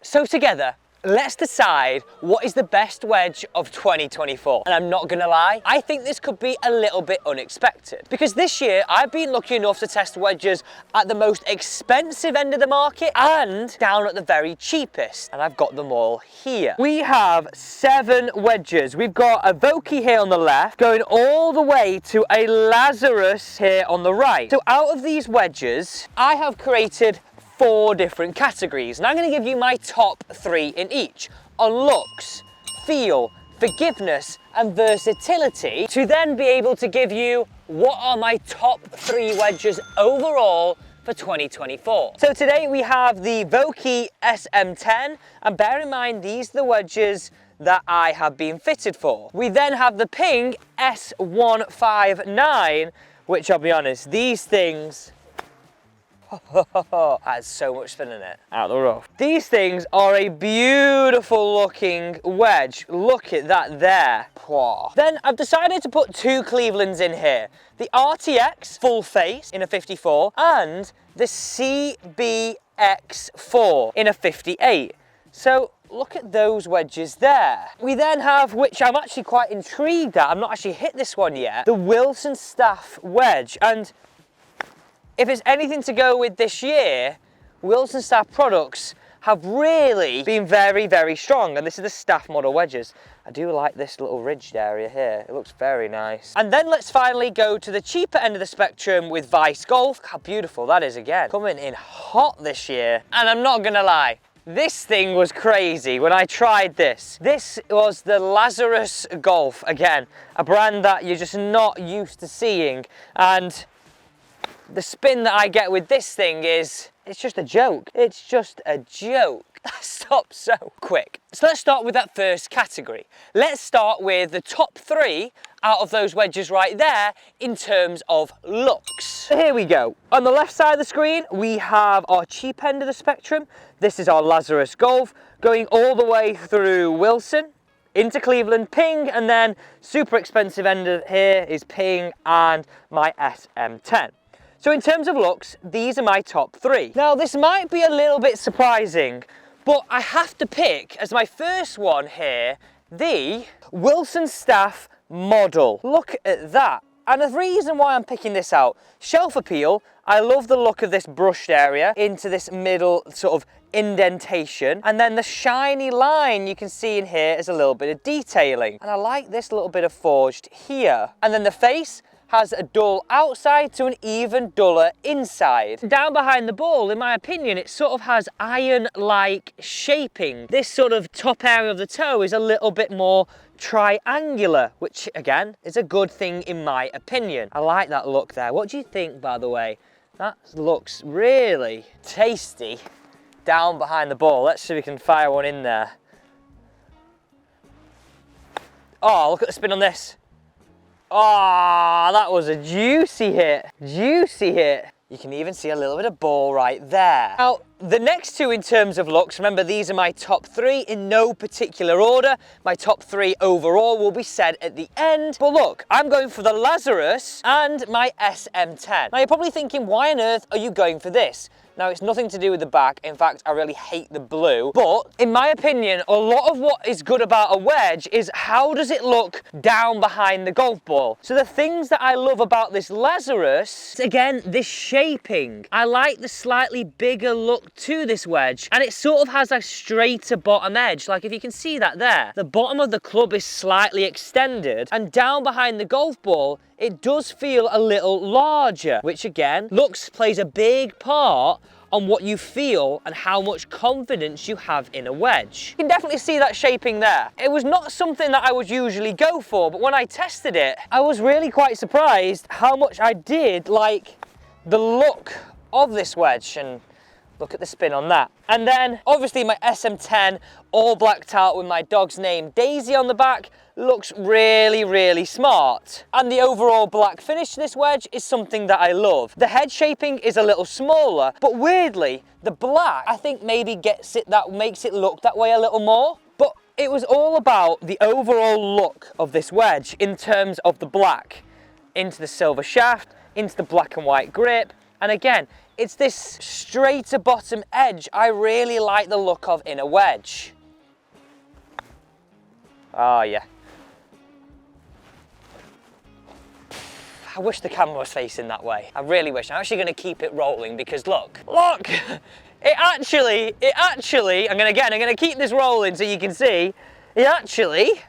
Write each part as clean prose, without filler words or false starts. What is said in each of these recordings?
So together, let's decide what is the best wedge of 2024. And I'm not gonna lie, I think this could be a little bit unexpected, because this year I've been lucky enough to test wedges at the most expensive end of the market and down at the very cheapest, and I've got them all here. We have 7 wedges. We've got a Vokey here on the left, going all the way to a Lazarus here on the right. So out of these wedges, I have created 4 different categories, and I'm going to give you my top 3 in each on looks, feel, forgiveness and versatility, to then be able to give you what are my top 3 wedges overall for 2024. So today we have the Vokey SM10, and bear in mind these are the wedges that I have been fitted for. We then have the Ping S159, which I'll be honest, these things has so much spin in it, out the rough. These things are a beautiful looking wedge. Look at that there. Then I've decided to put 2 Clevelands in here. The RTX full face in a 54 and the CBX4 in a 58. So look at those wedges there. We then have, which I'm actually quite intrigued at, I've not actually hit this one yet, the Wilson Staff wedge. And if it's anything to go with this year, Wilson Staff products have really been very, very strong. And this is the Staff model wedges. I do like this little ridged area here. It looks very nice. And then let's finally go to the cheaper end of the spectrum with Vice Golf. How beautiful that is again. Coming in hot this year. And I'm not gonna lie, this thing was crazy when I tried this. This was the Lazarus Golf, again, a brand that you're just not used to seeing. And the spin that I get with this thing is, it's just a joke. It's just a joke. Stop so quick. So let's start with that first category. Let's start with the top 3 out of those wedges right there in terms of looks. So here we go. On the left side of the screen, we have our cheap end of the spectrum. This is our Lazarus Golf, going all the way through Wilson, into Cleveland, Ping, and then super expensive end of here is Ping and my SM10. So in terms of looks, these are my top 3. Now this might be a little bit surprising, but I have to pick as my first one here, the Wilson Staff model. Look at that. And the reason why I'm picking this out, shelf appeal, I love the look of this brushed area into this middle sort of indentation. And then the shiny line you can see in here is a little bit of detailing. And I like this little bit of forged here. And then the face has a dull outside to an even duller inside. Down behind the ball, in my opinion, it sort of has iron-like shaping. This sort of top area of the toe is a little bit more triangular, which again is a good thing in my opinion. I like that look there. What do you think, by the way? That looks really tasty down behind the ball. Let's see if we can fire one in there. Oh, look at the spin on this. Oh, that was a juicy hit. Juicy hit. You can even see a little bit of ball right there. Now, the next 2 in terms of looks, remember these are my top 3 in no particular order. My top 3 overall will be said at the end. But look, I'm going for the Lazarus and my SM10. Now you're probably thinking, why on earth are you going for this? Now it's nothing to do with the back. In fact, I really hate the blue. But in my opinion, a lot of what is good about a wedge is how does it look down behind the golf ball. So the things that I love about this Lazarus, again, this shaping. I like the slightly bigger look to this wedge, and it sort of has a straighter bottom edge. Like if you can see that there, the bottom of the club is slightly extended, and down behind the golf ball, it does feel a little larger, which again, looks plays a big part on what you feel and how much confidence you have in a wedge. You can definitely see that shaping there. It was not something that I would usually go for, but when I tested it, I was really quite surprised how much I did like the look of this wedge, and look at the spin on that. And then obviously my SM10 all blacked out with my dog's name Daisy on the back looks really, really smart. And the overall black finish to this wedge is something that I love. The head shaping is a little smaller, but weirdly, the black I think maybe makes it look that way a little more. But it was all about the overall look of this wedge in terms of the black, into the silver shaft, into the black and white grip, And again, it's this straighter bottom edge I really like the look of in a wedge. Oh yeah. I wish the camera was facing that way. I really wish. I'm actually going to keep it rolling because look, it actually, I'm going to keep this rolling so you can see, it actually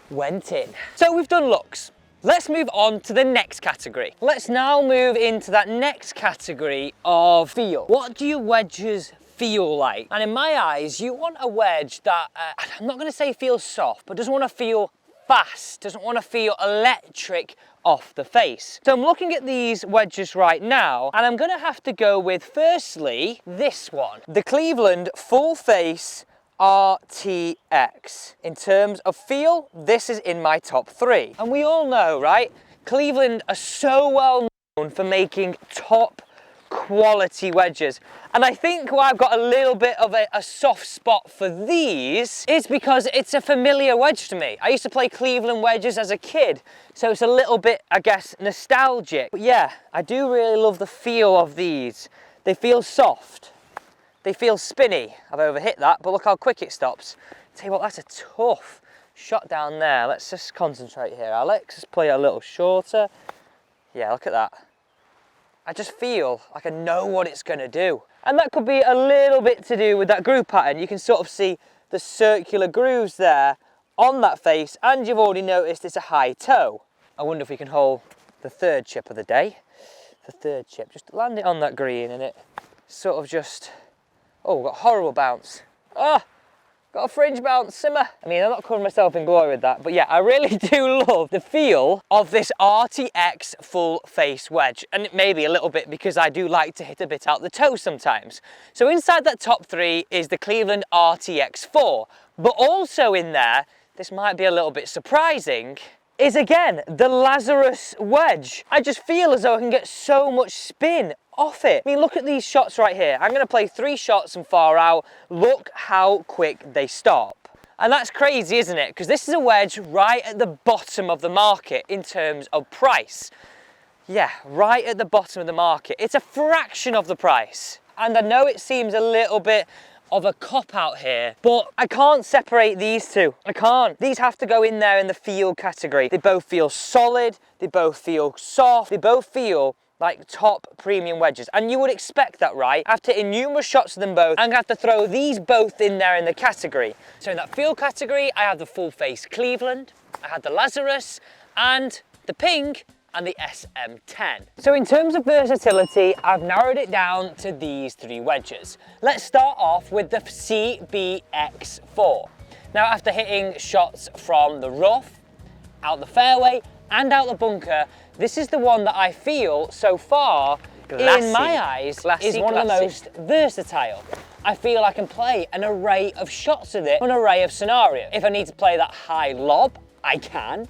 went in. So we've done looks. Let's move on to the next category. Let's now move into that next category of feel. What do your wedges feel like? And in my eyes, you want a wedge that, I'm not going to say feels soft, but doesn't want to feel fast, doesn't want to feel electric off the face. So I'm looking at these wedges right now, and I'm going to have to go with, firstly, this one. The Cleveland Full Face RTX. In terms of feel, this is in my top 3. And we all know, right? Cleveland are so well known for making top quality wedges. And I think why I've got a little bit of a soft spot for these is because it's a familiar wedge to me. I used to play Cleveland wedges as a kid, so it's a little bit, I guess, nostalgic. But yeah, I do really love the feel of these. They feel soft. They feel spinny. I've overhit that, but look how quick it stops. Tell you what, that's a tough shot down there. Let's just concentrate here, Alex. Let's play a little shorter. Yeah, look at that. I just feel like I know what it's going to do. And that could be a little bit to do with that groove pattern. You can sort of see the circular grooves there on that face, and you've already noticed it's a high toe. I wonder if we can hold the third chip of the day. The third chip, just land it on that green and it sort of just, oh, got a horrible bounce. Ah! Got a fringe bounce, simmer. I mean, I'm not covering myself in glory with that, but yeah, I really do love the feel of this RTX full face wedge. And it may be a little bit because I do like to hit a bit out the toe sometimes. So inside that top 3 is the Cleveland RTX 4. But also in there, this might be a little bit surprising, is again, the Lazarus wedge. I just feel as though I can get so much spin off it. I mean, look at these shots right here. I'm going to play 3 shots and far out. Look how quick they stop. And that's crazy, isn't it? Because this is a wedge right at the bottom of the market in terms of price. Yeah, right at the bottom of the market. It's a fraction of the price. And I know it seems a little bit of a cop-out here, but I can't separate these two. I can't. These have to go in there in the feel category. They both feel solid. They both feel soft. They both feel like top premium wedges, and you would expect that, right? After hitting numerous shots of them both, I'm gonna have to throw these both in there in the category. So in that feel category, I have the full face Cleveland, I had the Lazarus, and the pink, and the SM10. So in terms of versatility, I've narrowed it down to these 3 wedges. Let's start off with the CBX4. Now, after hitting shots from the rough, out the fairway, and out the bunker, this is the one that I feel so far, in my eyes, is one of the most versatile. I feel I can play an array of shots with it, an array of scenarios. If I need to play that high lob, I can.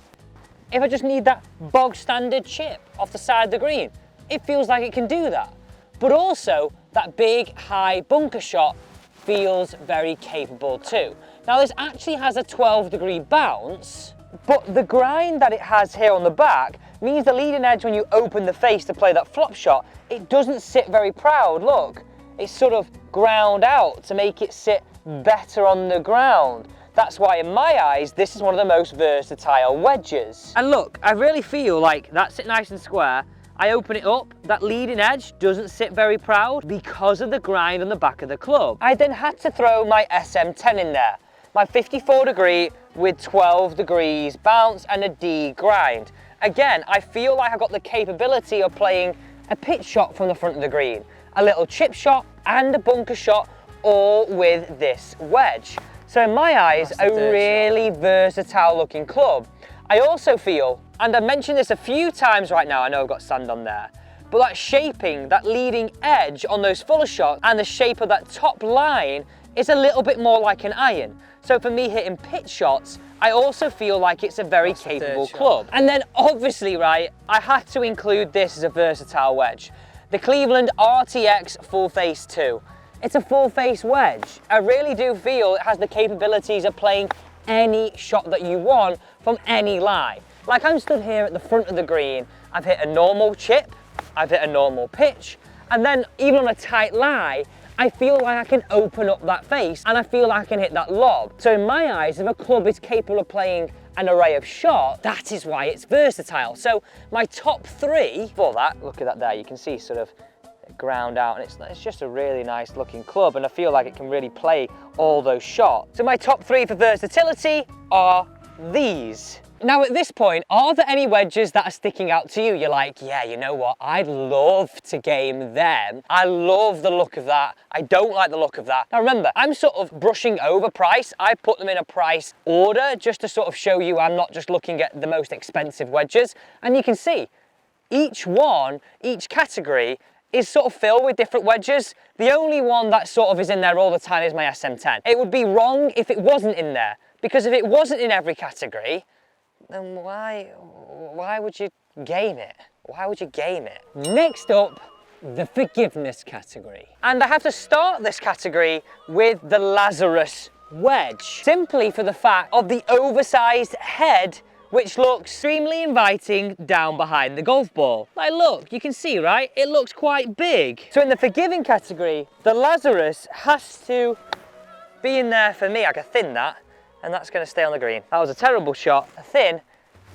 If I just need that bog standard chip off the side of the green, it feels like it can do that. But also, that big high bunker shot feels very capable too. Now this actually has a 12-degree bounce, but the grind that it has here on the back means the leading edge when you open the face to play that flop shot, it doesn't sit very proud, look. It's sort of ground out to make it sit better on the ground. That's why in my eyes, this is one of the most versatile wedges. And look, I really feel like that's it nice and square. I open it up, that leading edge doesn't sit very proud because of the grind on the back of the club. I then had to throw my SM10 in there. My 54 degree with 12 degrees bounce and a D grind. Again, I feel like I've got the capability of playing a pitch shot from the front of the green, a little chip shot and a bunker shot, all with this wedge. So in my eyes, a really versatile looking club. I also feel, and I've mentioned this a few times right now, I know I've got sand on there, but that shaping, that leading edge on those fuller shots and the shape of that top line is a little bit more like an iron. So for me hitting pitch shots, I also feel like it's a very capable club. And then obviously, right, I had to include this as a versatile wedge. The Cleveland RTX Full Face 2. It's a full face wedge. I really do feel it has the capabilities of playing any shot that you want from any lie. Like I'm stood here at the front of the green, I've hit a normal chip, I've hit a normal pitch, and then even on a tight lie, I feel like I can open up that face and I feel like I can hit that lob. So in my eyes, if a club is capable of playing an array of shots, that is why it's versatile. So my top three, for that, look at that there, you can see sort of ground out, and it's just a really nice looking club, and I feel like it can really play all those shots. So my top three for versatility are these. Now at this point, are there any wedges that are sticking out to you? You're like, yeah, you know what? I'd love to game them. I love the look of that. I don't like the look of that. Now remember, I'm sort of brushing over price. I put them in a price order just to sort of show you I'm not just looking at the most expensive wedges. And you can see each one, each category is sort of filled with different wedges. The only one that sort of is in there all the time is my SM10. It would be wrong if it wasn't in there, because if it wasn't in every category, then why would you game it? Why would you game it? Next up, the forgiveness category. And I have to start this category with the Lazarus wedge, simply for the fact of the oversized head, which looks extremely inviting down behind the golf ball. Like look, you can see, right? It looks quite big. So in the forgiving category, the Lazarus has to be in there for me. I can thin that, and that's going to stay on the green. That was a terrible shot, a thin,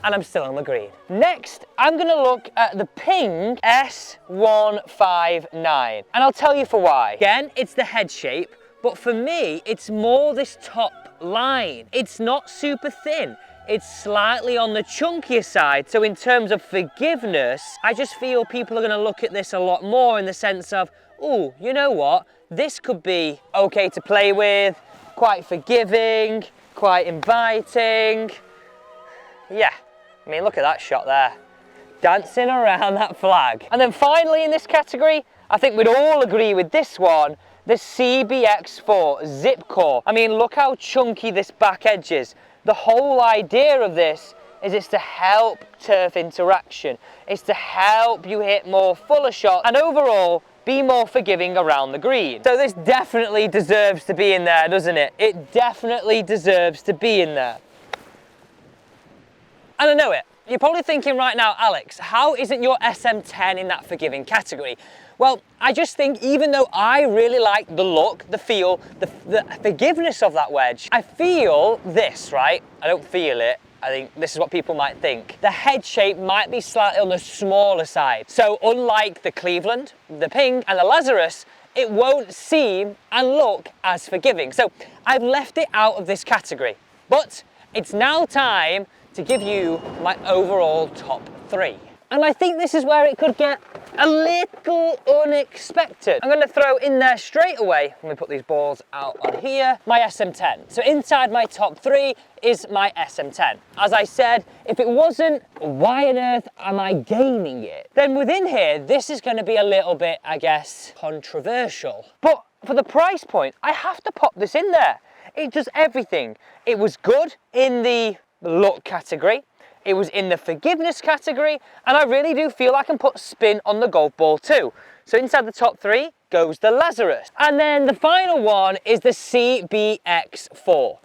and I'm still on the green. Next, I'm going to look at the Ping S159, and I'll tell you for why. Again, it's the head shape, but for me, it's more this top line. It's not super thin. It's slightly on the chunkier side. So in terms of forgiveness, I just feel people are going to look at this a lot more in the sense of, oh, you know what? This could be okay to play with, quite forgiving, quite inviting. Yeah, I mean, look at that shot there. Dancing around that flag. And then finally in this category, I think we'd all agree with this one, the CBX4 Zip Core. I mean, look how chunky this back edge is. The whole idea of this is it's to help turf interaction. It's to help you hit more fuller shots and overall be more forgiving around the green. So this definitely deserves to be in there, doesn't it? It definitely deserves to be in there. And I know it. You're probably thinking right now, Alex, how isn't your SM10 in that forgiving category? Well, I just think even though I really like the look, the feel, the forgiveness of that wedge, I feel this, right? I don't feel it. I think this is what people might think. The head shape might be slightly on the smaller side. So unlike the Cleveland, the Ping and the Lazarus, it won't seem and look as forgiving. So I've left it out of this category. But it's now time to give you my overall top three. And I think this is where it could get a little unexpected. I'm going to throw in there straight away, let me put these balls out on here, my SM10. So inside my top three is my SM10. As I said, if it wasn't, why on earth am I gaming it? Then within here, this is going to be a little bit, I guess, controversial. But for the price point, I have to pop this in there. It does everything. It was good in the look category. It was in the forgiveness category, and I really do feel I can put spin on the golf ball too. So inside the top three goes the Lazarus. And then the final one is the CBX4.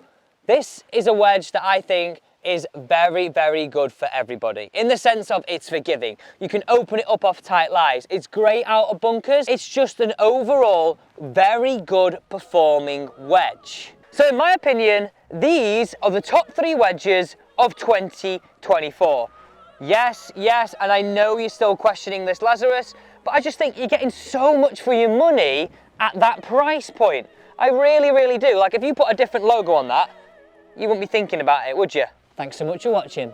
This is a wedge that I think is very, very good for everybody in the sense of it's forgiving. You can open it up off tight lies. It's great out of bunkers. It's just an overall very good performing wedge. So in my opinion, these are the top three wedges of 2024. Yes, and I know you're still questioning this Lazarus, but I just think you're getting so much for your money at that price point. I really, really do. Like if you put a different logo on that, you wouldn't be thinking about it, would you? Thanks so much for watching.